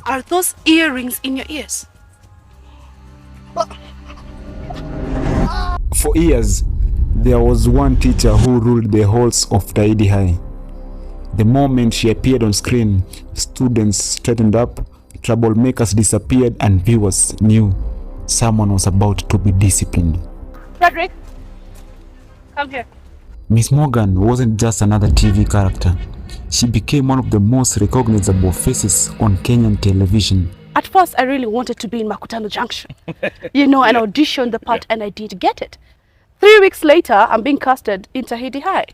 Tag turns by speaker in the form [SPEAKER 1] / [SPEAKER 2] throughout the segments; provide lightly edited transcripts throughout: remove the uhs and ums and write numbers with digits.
[SPEAKER 1] Are those earrings in your ears?
[SPEAKER 2] For years, there was one teacher who ruled the halls of Tahidi High. The moment she appeared on screen, students straightened up, troublemakers disappeared, and viewers knew someone was about to be disciplined.
[SPEAKER 1] Frederick, come here.
[SPEAKER 2] Miss Morgan wasn't just another TV character. She became one of the most recognizable faces on Kenyan television.
[SPEAKER 1] At first, I really wanted to be in Makutano Junction. And auditioned the part, and I did get it. 3 weeks later, I'm being casted in Tahidi High.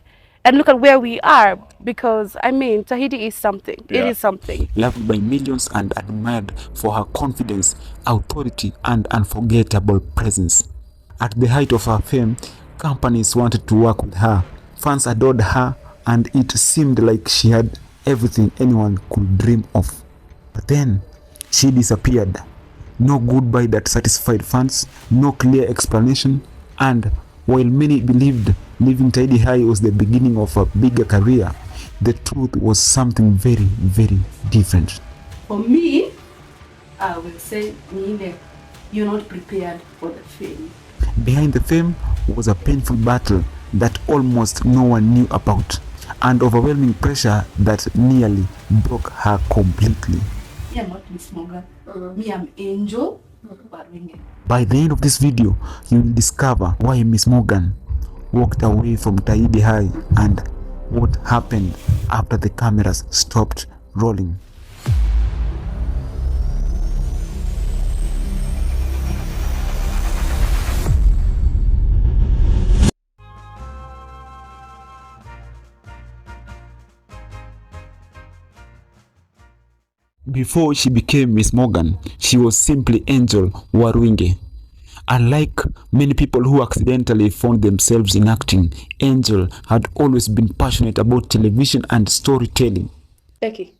[SPEAKER 1] And look at where we are, because, Tahidi is something. Yeah. It is something.
[SPEAKER 2] Loved by millions and admired for her confidence, authority, and unforgettable presence. At the height of her fame, companies wanted to work with her. Fans adored her, and it seemed like she had everything anyone could dream of. But then, she disappeared. No goodbye that satisfied fans, no clear explanation, and while many believed leaving Tahidi High was the beginning of a bigger career, the truth was something very, very different.
[SPEAKER 1] For me, I will say, you're not prepared for the fame.
[SPEAKER 2] Behind the fame was a painful battle that almost no one knew about, and overwhelming pressure that nearly broke her completely.
[SPEAKER 1] Me, I'm not Miss Morgan. Me, I'm Angel.
[SPEAKER 2] By the end of this video, you will discover why Miss Morgan walked away from Tahidi High and what happened after the cameras stopped rolling. Before she became Miss Morgan, she was simply Angel Warwinge. Unlike many people who accidentally found themselves in acting, Angel had always been passionate about television and storytelling.
[SPEAKER 1] Becky.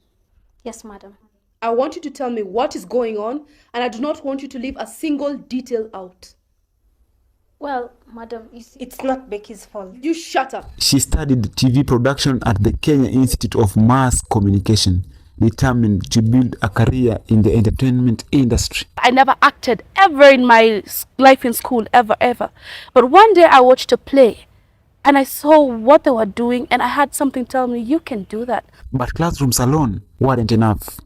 [SPEAKER 3] Yes, madam.
[SPEAKER 1] I want you to tell me what is going on, and I do not want you to leave a single detail out.
[SPEAKER 3] Well, madam, you see, it's not Becky's fault.
[SPEAKER 1] You shut up.
[SPEAKER 2] She studied TV production at the Kenya Institute of Mass Communication, determined to build a career in the entertainment industry.
[SPEAKER 1] I never acted ever in my life in school, ever. But one day I watched a play and I saw what they were doing, and I had something tell me, you can do that.
[SPEAKER 2] But classrooms alone weren't enough.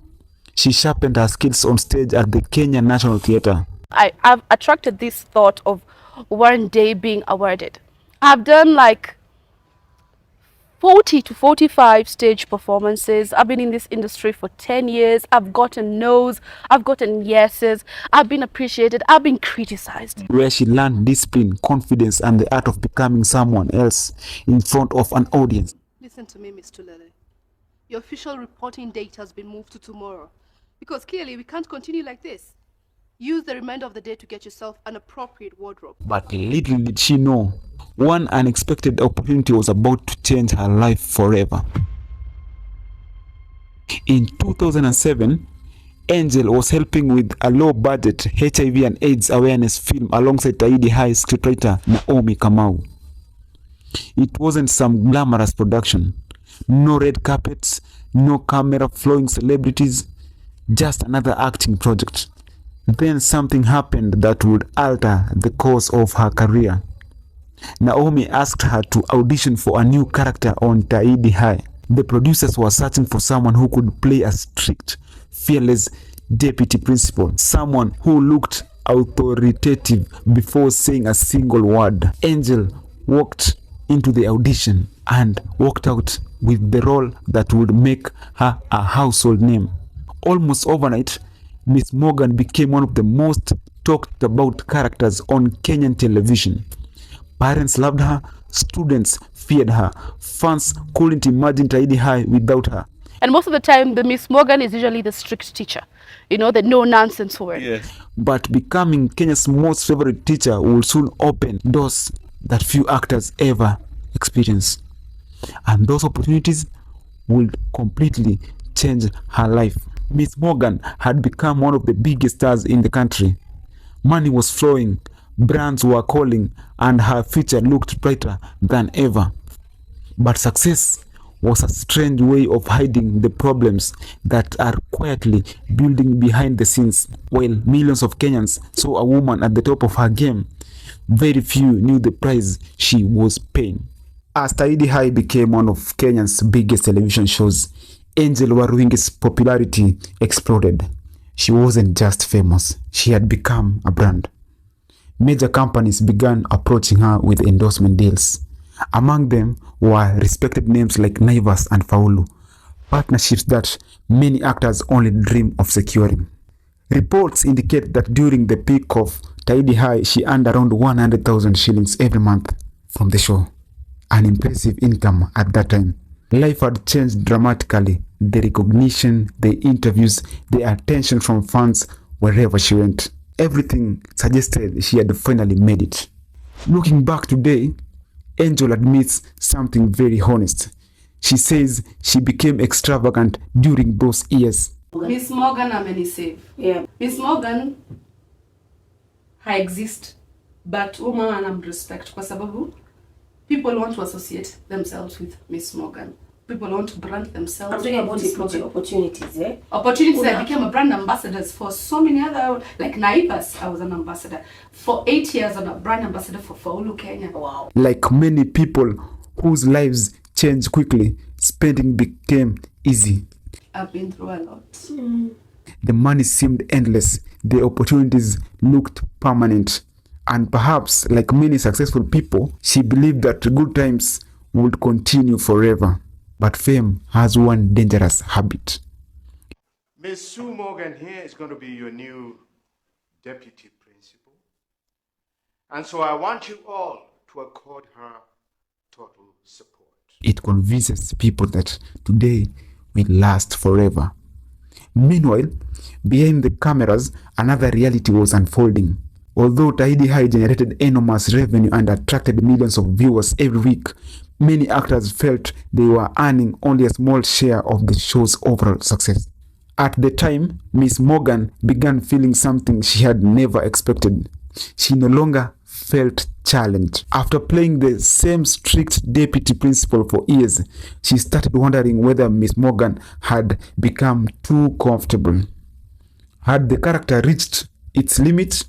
[SPEAKER 2] She sharpened her skills on stage at the Kenya National Theatre.
[SPEAKER 1] I've attracted this thought of one day being awarded. I've done like 40 to 45 stage performances. I've been in this industry for 10 years. I've gotten no's, I've gotten yeses, I've been appreciated, I've been criticized.
[SPEAKER 2] Where she learned discipline, confidence, and the art of becoming someone else in front of an audience.
[SPEAKER 1] Listen to me, Ms. Tulele. Your official reporting date has been moved to tomorrow, because clearly we can't continue like this. Use the remainder of the day to get yourself an appropriate wardrobe.
[SPEAKER 2] But little did she know, one unexpected opportunity was about to change her life forever. In 2007, Angel was helping with a low-budget HIV and AIDS awareness film alongside Tahidi High scriptwriter Naomi Kamau. It wasn't some glamorous production. No red carpets, no camera-flowing celebrities, just another acting project. Then something happened that would alter the course of her career. Naomi asked her to audition for a new character on Tahidi High. The producers were searching for someone who could play a strict, fearless deputy principal, someone who looked authoritative before saying a single word. Angel walked into the audition and walked out with the role that would make her a household name. Almost overnight, Miss Morgan became one of the most talked about characters on Kenyan television. Parents loved her, students feared her, fans couldn't imagine Tahidi High without her.
[SPEAKER 1] And most of the time, the Miss Morgan is usually the strict teacher, the no-nonsense one.
[SPEAKER 2] Yes. But becoming Kenya's most favorite teacher will soon open doors that few actors ever experience. And those opportunities will completely change her life. Miss Morgan had become one of the biggest stars in the country. Money was flowing, brands were calling, and her future looked brighter than ever. But success was a strange way of hiding the problems that are quietly building behind the scenes. While millions of Kenyans saw a woman at the top of her game, very few knew the price she was paying. As Tahidi High became one of Kenya's biggest television shows, Angel Waruingi's popularity exploded. She wasn't just famous, she had become a brand. Major companies began approaching her with endorsement deals. Among them were respected names like Naivas and Faulu, partnerships that many actors only dream of securing. Reports indicate that during the peak of Tahidi High, she earned around 100,000 shillings every month from the show. An impressive income at that time. Life had changed dramatically. The recognition, the interviews, the attention from fans wherever she went. Everything suggested she had finally made it. Looking back today, Angel admits something very honest. She says she became extravagant during those years.
[SPEAKER 1] Miss Morgan amenisave.
[SPEAKER 3] Yeah.
[SPEAKER 1] Miss Morgan exist, but mama anamrespect kwa sababu people want to associate themselves with Miss Morgan. People want to brand themselves.
[SPEAKER 3] I'm talking about the opportunities, eh?
[SPEAKER 1] Opportunities. I became a brand ambassador for so many other, like Naivas, I was an ambassador. For 8 years, I'm a brand ambassador for Faulu, Kenya.
[SPEAKER 3] Wow.
[SPEAKER 2] Like many people whose lives changed quickly, spending became easy.
[SPEAKER 1] I've been through a lot.
[SPEAKER 2] The money seemed endless. The opportunities looked permanent. And perhaps, like many successful people, she believed that good times would continue forever. But fame has one dangerous habit.
[SPEAKER 4] Miss Sue Morgan here is going to be your new deputy principal. And so I want you all to accord her total support.
[SPEAKER 2] It convinces people that today will last forever. Meanwhile, behind the cameras, another reality was unfolding. Although Tahidi High generated enormous revenue and attracted millions of viewers every week, many actors felt they were earning only a small share of the show's overall success. At the time, Miss Morgan began feeling something she had never expected. She no longer felt challenged. After playing the same strict deputy principal for years, she started wondering whether Miss Morgan had become too comfortable. Had the character reached its limit?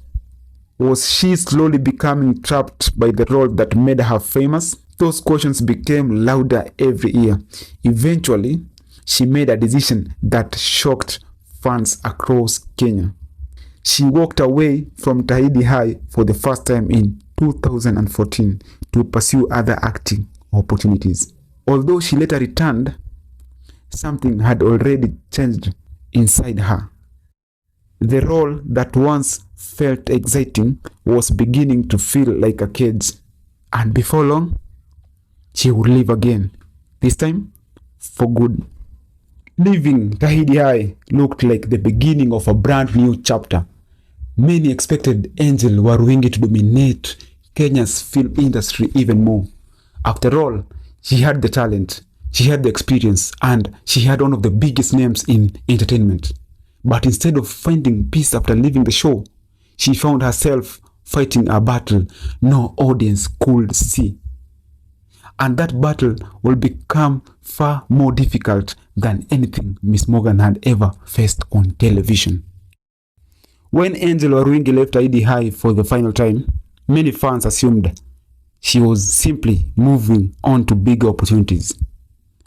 [SPEAKER 2] Was she slowly becoming trapped by the role that made her famous? Those questions became louder every year. Eventually, she made a decision that shocked fans across Kenya. She walked away from Tahidi High for the first time in 2014 to pursue other acting opportunities. Although she later returned, something had already changed inside her. The role that once felt exciting was beginning to feel like a cage. And before long, she would leave again. This time, for good. Leaving Tahidi High looked like the beginning of a brand new chapter. Many expected Angel Waruingi to dominate Kenya's film industry even more. After all, she had the talent, she had the experience, and she had one of the biggest names in entertainment. But instead of finding peace after leaving the show, she found herself fighting a battle no audience could see. And that battle will become far more difficult than anything Miss Morgan had ever faced on television. When Angel Waruingi left Tahidi High for the final time, many fans assumed she was simply moving on to bigger opportunities.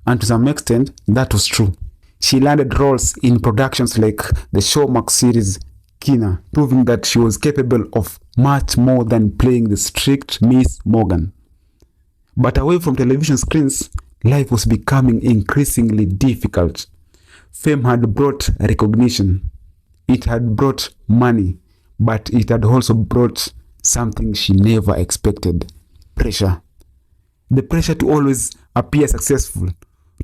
[SPEAKER 2] And to some extent, that was true. She landed roles in productions like the Showmax series Kina, proving that she was capable of much more than playing the strict Miss Morgan. But away from television screens, life was becoming increasingly difficult. Fame had brought recognition. It had brought money, but it had also brought something she never expected: pressure. The pressure to always appear successful,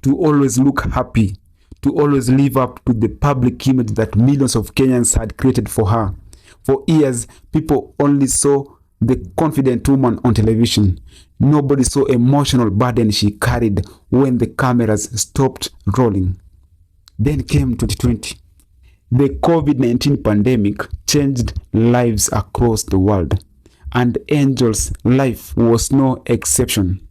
[SPEAKER 2] to always look happy, to always live up to the public image that millions of Kenyans had created for her. For years, people only saw the confident woman on television. Nobody saw emotional burden she carried when the cameras stopped rolling. Then came 2020. The COVID-19 pandemic changed lives across the world, and Angel's life was no exception.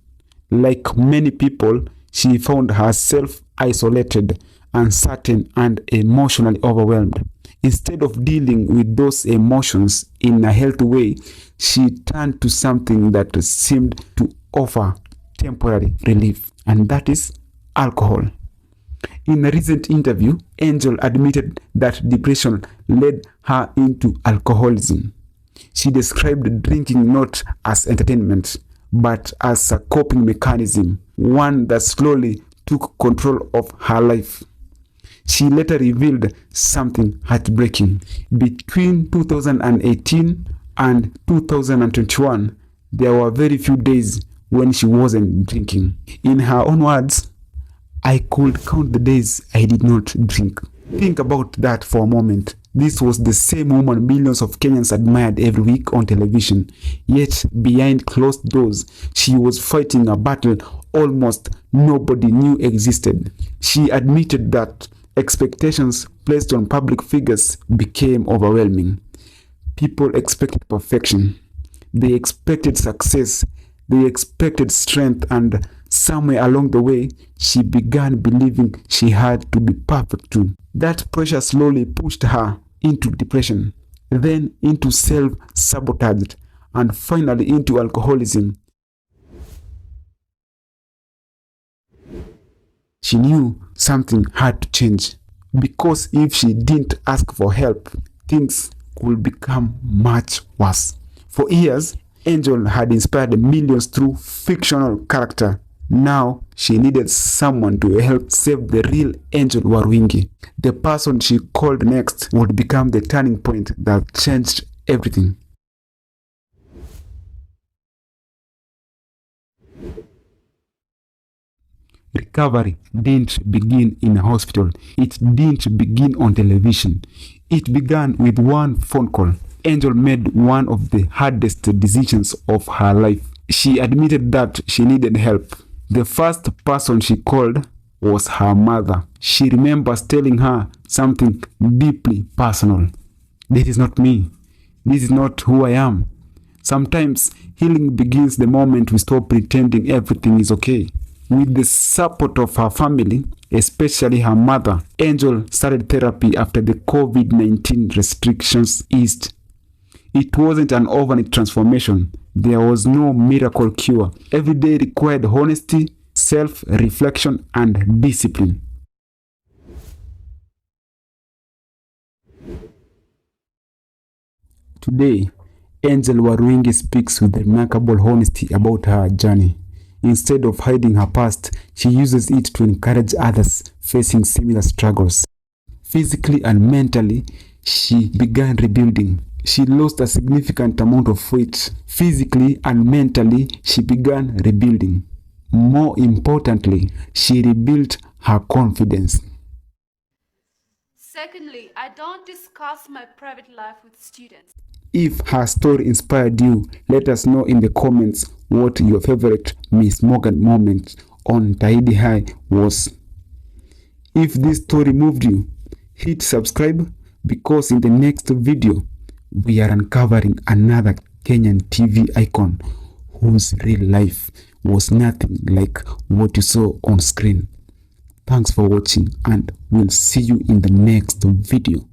[SPEAKER 2] Like many people, She found herself isolated, uncertain, and emotionally overwhelmed. Instead of dealing with those emotions in a healthy way, she turned to something that seemed to offer temporary relief, and that is alcohol. In a recent interview, Angel admitted that depression led her into alcoholism. She described drinking not as entertainment, but as a coping mechanism, one that slowly took control of her life. She later revealed something heartbreaking. Between 2018 and 2021, there were very few days when she wasn't drinking. In her own words, I could count the days I did not drink. Think about that for a moment. This was the same woman millions of Kenyans admired every week on television. Yet, behind closed doors, she was fighting a battle almost nobody knew existed. She admitted that expectations placed on public figures became overwhelming. People expected perfection. They expected success. They expected strength, and somewhere along the way, she began believing she had to be perfect too. That pressure slowly pushed her into depression, then into self-sabotage, and finally into alcoholism. She knew something had to change, because if she didn't ask for help, things could become much worse. For years, Angel had inspired millions through fictional character. Now she needed someone to help save the real Angel Warwingi. The person she called next would become the turning point that changed everything. Recovery didn't begin in a hospital. It didn't begin on television. It began with one phone call. Angel made one of the hardest decisions of her life. She admitted that she needed help. The first person she called was her mother. She remembers telling her something deeply personal. This is not me. This is not who I am. Sometimes healing begins the moment we stop pretending everything is okay. With the support of her family, especially her mother, Angel started therapy after the COVID-19 restrictions eased. It wasn't an overnight transformation. There was no miracle cure. Every day required honesty, self-reflection, and discipline. Today, Angel Warwingi speaks with remarkable honesty about her journey. Instead of hiding her past, she uses it to encourage others facing similar struggles. Physically and mentally, she began rebuilding. She lost a significant amount of weight. Physically and mentally, she began rebuilding. More importantly, she rebuilt her confidence.
[SPEAKER 1] Secondly, I don't discuss my private life with students.
[SPEAKER 2] If her story inspired you, let us know in the comments what your favorite Miss Morgan moment on Tahidi High was. If this story moved you, hit subscribe, because in the next video, we are uncovering another Kenyan TV icon whose real life was nothing like what you saw on screen. Thanks for watching, and we'll see you in the next video.